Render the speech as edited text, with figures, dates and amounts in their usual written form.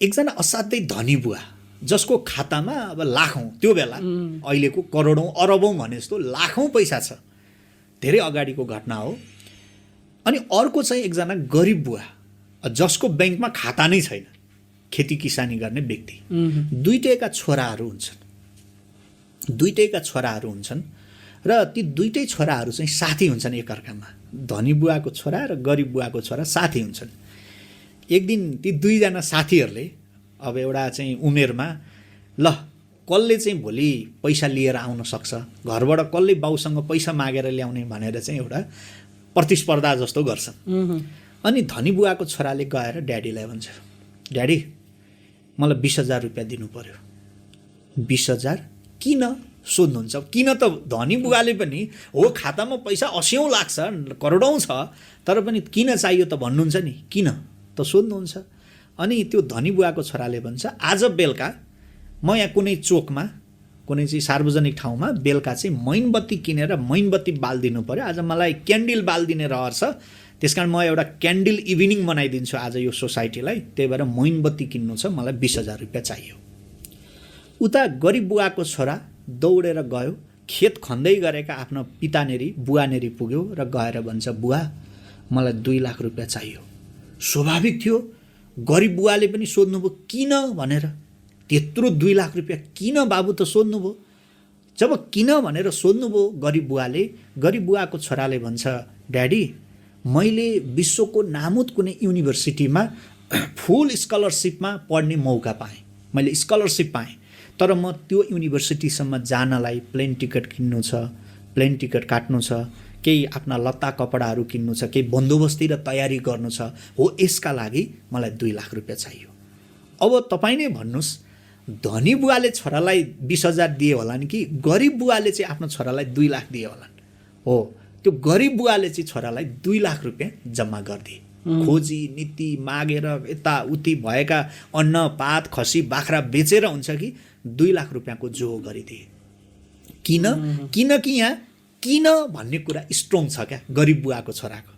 एकजना असाध्यै धनी बुवा जसको खातामा अब लाखौँ, त्यो बेला अहिलेको करोडौँ अरबौँ भने जस्तो लाखौँ पैसा छ, धेरै अगाडिको घटना हो। अनि अर्को चाहिँ एकजना गरिब बुवा जसको ब्याङ्कमा खाता नै छैन, खेती किसानी गर्ने व्यक्ति। दुईटैका छोराहरू हुन्छन् र ती दुईटै छोराहरू चाहिँ साथी हुन्छन् एकअर्कामा। धनी बुवाको छोरा र गरिब बुवाको छोरा साथी हुन्छन्। एक दिन ती दुईजना साथीहरूले अब एउटा चाहिँ उमेरमा ल कसले चाहिँ भोलि पैसा लिएर आउन सक्छ, घरबाट कसले बाउसँग पैसा मागेर ल्याउने भनेर चाहिँ एउटा प्रतिस्पर्धा जस्तो गर्छन्। अनि धनी बुवाको छोराले गएर ड्याडीलाई भन्छ, ड्याडी मलाई 20,000 रुपियाँ दिनु पर्यो। 20,000 किन सोध्नुहुन्छ? किन त धनी बुवाले पनि हो खातामा पैसा 80औँ लाख छ, करोडौँ छ, तर पनि किन चाहियो त भन्नुहुन्छ नि, किन त सोध्नुहुन्छ? अनि त्यो धनी बुवाको छोराले भन्छ, आज बेलुका म यहाँ कुनै चोकमा कुनै चाहिँ सार्वजनिक ठाउँमा बेलुका चाहिँ मैनबत्ती किनेर मैनबत्ती बालिदिनु पर्यो। आज मलाई क्यान्डल बालिदिने रहर छ, त्यस कारण म एउटा क्यान्डल इभिनिङ मनाइदिन्छु आज यो सोसाइटीलाई, त्यही भएर मैनबत्ती किन्नु छ, मलाई 20,000 रुपियाँ चाहियो। उता गरिब बुवाको छोरा दौडेर गयो, खेत खन्दै गरेका आफ्नो पितानेरी बुवानेरी पुग्यो र गएर भन्छ, बुवा मलाई 2 लाख रुपियाँ चाहियो। स्वाभाविक थियो, गरिब बुवाले पनि सोध्नुभयो किन भनेर, त्यत्रो 2 लाख रुपियाँ किन बाबु त सोध्नुभयो। जब किन भनेर सोध्नुभयो गरिब बुवाले, गरिब बुवाको छोराले भन्छ, ड्याडी मैले विश्वको नामुद कुनै युनिभर्सिटीमा फुल स्कलरसिपमा पढ्ने मौका पाएँ, मैले स्कलरसिप पाएँ, तर म त्यो युनिभर्सिटीसम्म जानलाई प्लेन टिकट किन्नु छ, प्लेन टिकट काट्नु छ, केही आफ्ना लत्ता कपडाहरू किन्नु छ, केही बन्दोबस्ती र तयारी गर्नु छ, हो यसका लागि मलाई 2 लाख रुपियाँ चाहियो। अब तपाईँ नै भन्नुहोस्, धनी बुवाले छोरालाई 20,000 दिए होलान् कि गरिब बुवाले चाहिँ आफ्नो छोरालाई 2 लाख दिए होलान्? हो, त्यो गरिब बुवाले चाहिँ छोरालाई 2 लाख रुपियाँ जम्मा गरिदिए। खोजी नीति मागेर यताउति भएका अन्न पात खसी बाख्रा बेचेर हुन्छ कि 2 लाख रुपियाँको जो गरिदिए। किनकि यहाँ किन भन्ने कुरा स्ट्रङ छ क्या गरिब बुवाको छोराको।